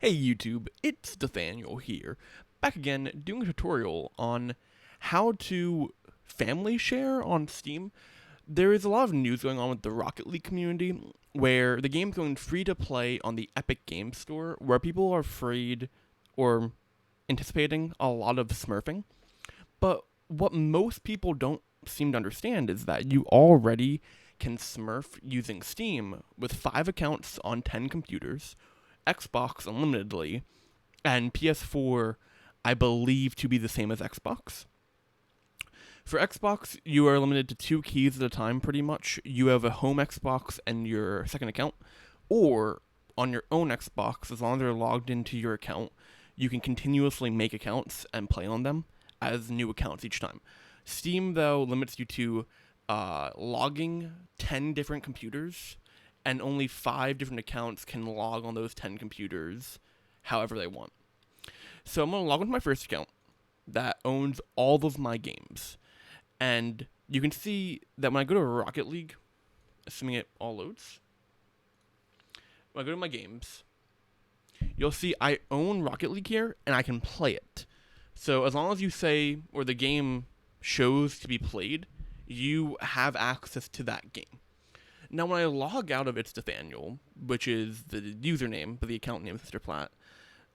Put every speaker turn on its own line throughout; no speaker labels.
Hey YouTube, it's Nathaniel here, back again doing a tutorial on how to family share on Steam. There is a lot of news going on with the Rocket League community where the game's going free to play on the Epic Games Store, where people are afraid or anticipating a lot of smurfing. But what most people don't seem to understand is that you already can smurf using Steam with 5 accounts on 10 computers, Xbox unlimitedly, and PS4, I believe, to be the same as Xbox. For Xbox, you are limited to 2 keys at a time pretty much. You have a home Xbox and your second account, or on your own Xbox, as long as they're logged into your account, you can continuously make accounts and play on them as new accounts each time. Steam, though, limits you to logging 10 different computers, and only 5 different accounts can log on those 10 computers however they want. So I'm going to log into my first account that owns all of my games. And you can see that when I go to Rocket League, assuming it all loads, when I go to my games, you'll see I own Rocket League here, and I can play it. So as long as you say, or the game shows to be played, you have access to that game. Now, when I log out of It's Nathaniel, which is the username, but the account name is Mr. Platt,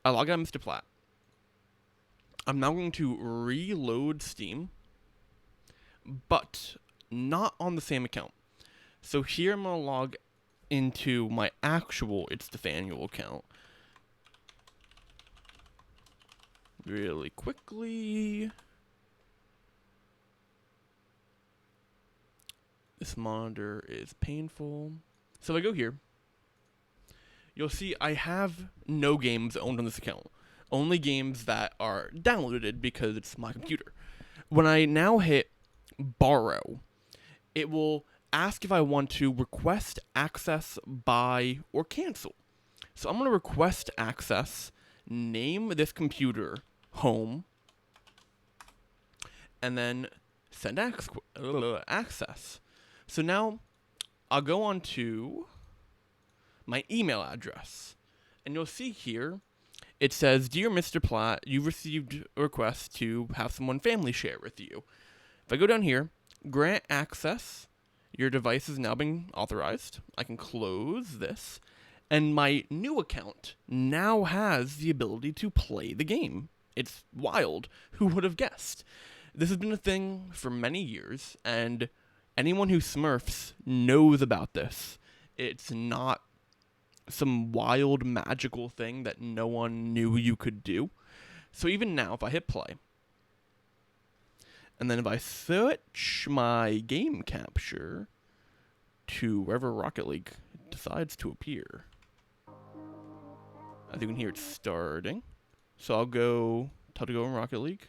I log out of Mr. Platt. I'm now going to reload Steam, but not on the same account. So here I'm going to log into my actual It's Nathaniel account really quickly. This monitor is painful. So if I go here, you'll see I have no games owned on this account. Only games that are downloaded because it's my computer. When I now hit borrow, it will ask if I want to request access, buy, or cancel. So I'm going to request access, name this computer home, and then send access. So now I'll go on to my email address, and you'll see here it says, "Dear Mr. Platt, you've received a request to have someone family share with you." If I go down here, grant access, your device has now been authorized. I can close this, and my new account now has the ability to play the game. It's wild. Who would have guessed? This has been a thing for many years, and anyone who smurfs knows about this. It's not some wild magical thing that no one knew you could do. So even now, if I hit play, and then if I switch my game capture to wherever Rocket League decides to appear, as you can hear, it's starting. So I'll go, tell to go in Rocket League,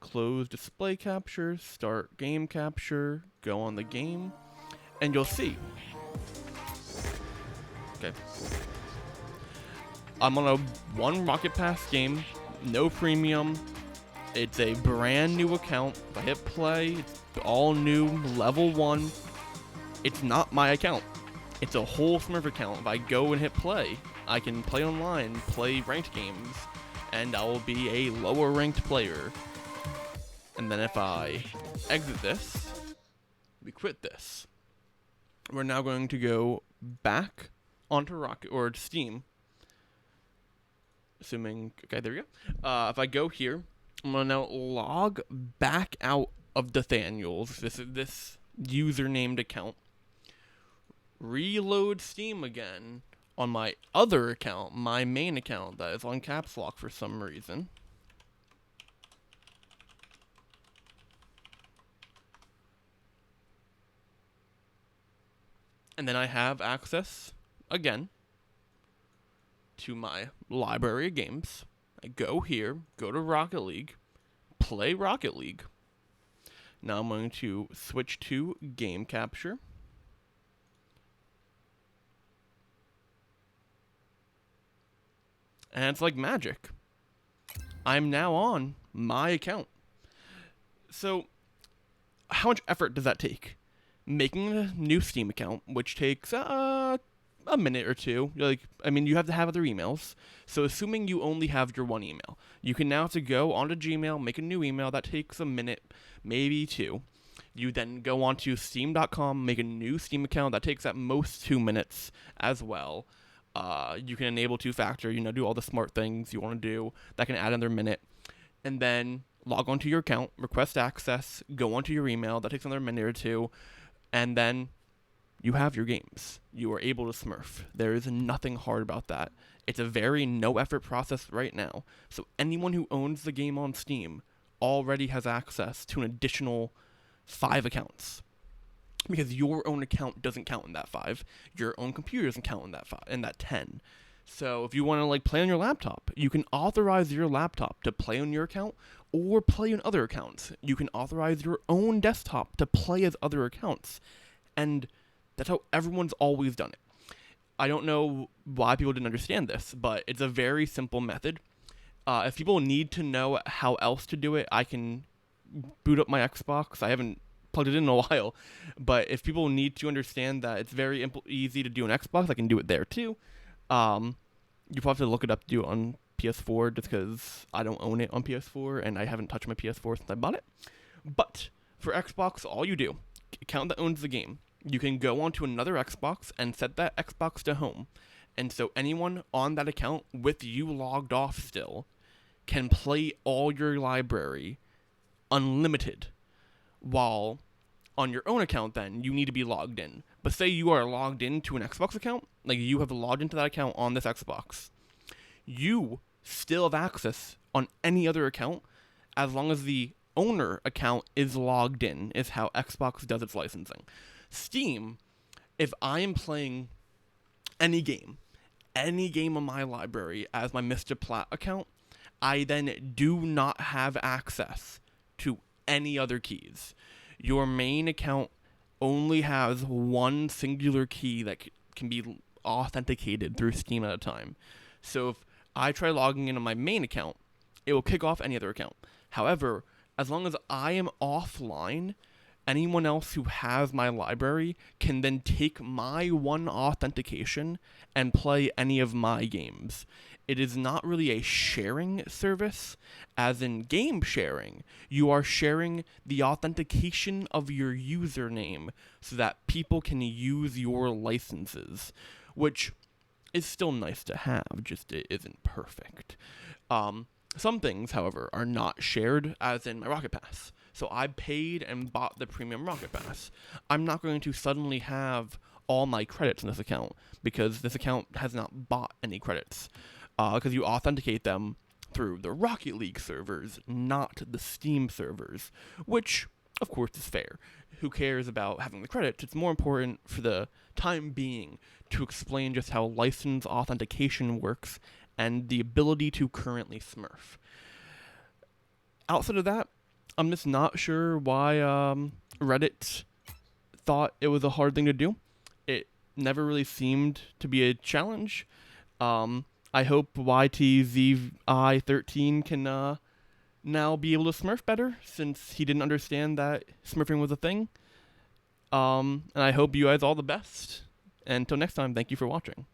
close display capture, start game capture, go on the game, and you'll see. Okay. I'm on a 1 Rocket Pass game, no premium. It's a brand new account. If I hit play, it's all new, level 1. It's not my account. It's a whole Smurf account. If I go and hit play, I can play online, play ranked games, and I will be a lower ranked player. And then if I exit this, we quit this. We're now going to go back onto Rocket or Steam. Assuming, okay, there we go. If I go here, I'm gonna now log back out of Nathaniel's, this user-named account. Reload Steam again on my other account, my main account that is on caps lock for some reason. And then I have access again to my library of games. I go here, go to Rocket League, play Rocket League. Now I'm going to switch to game capture. And it's like magic. I'm now on my account. So, how much effort does that take? Making a new Steam account, which takes a minute or two. Like, I mean, you have to have other emails. So assuming you only have your one email, you can now have to go onto Gmail, make a new email. That takes a minute, maybe two. You then go onto Steam.com, make a new Steam account. That takes at most 2 minutes as well. You can enable two-factor, do all the smart things you want to do. That can add another minute. And then log onto your account, request access, go onto your email. That takes another minute or two. And then you have your games. You are able to Smurf. There is nothing hard about that. It's a very no-effort process right now. So anyone who owns the game on Steam already has access to an additional 5 accounts. Because your own account doesn't count in that 5. Your own computer doesn't count in that 5, in that 10. So if you want to play on your laptop, you can authorize your laptop to play on your account or play on other accounts. You can authorize your own desktop to play as other accounts. And that's how everyone's always done it. I don't know why people didn't understand this, but it's a very simple method. If people need to know how else to do it, I can boot up my Xbox. I haven't plugged it in a while, but if people need to understand that it's very easy to do on Xbox, I can do it there too. You probably have to look it up to do it on PS4 just because I don't own it on PS4 and I haven't touched my PS4 since I bought it. But for Xbox, all you do, account that owns the game, you can go onto another Xbox and set that Xbox to home. And so anyone on that account with you logged off still can play all your library unlimited, while on your own account then you need to be logged in. But say you are logged into an Xbox account, like you have logged into that account on this Xbox, you still have access on any other account as long as the owner account is logged in, is how Xbox does its licensing. Steam, if I am playing any game on my library as my Mr. Platt account, I then do not have access to any other keys. Your main account only has one singular key that can be authenticated through Steam at a time. So if I try logging into my main account, it will kick off any other account. However, as long as I am offline, anyone else who has my library can then take my one authentication and play any of my games. It is not really a sharing service, as in game sharing. You are sharing the authentication of your username so that people can use your licenses, which is still nice to have, just it isn't perfect. Some things, however, are not shared, as in my Rocket Pass. So I paid and bought the premium Rocket Pass. I'm not going to suddenly have all my credits in this account because this account has not bought any credits. Because you authenticate them through the Rocket League servers, not the Steam servers, which, of course, is fair. Who cares about having the credits? It's more important for the time being to explain just how license authentication works and the ability to currently Smurf. Outside of that, I'm just not sure why Reddit thought it was a hard thing to do. It never really seemed to be a challenge. I hope YTZI13 can now be able to Smurf better, since he didn't understand that Smurfing was a thing. And I hope you guys all the best. And until next time, thank you for watching.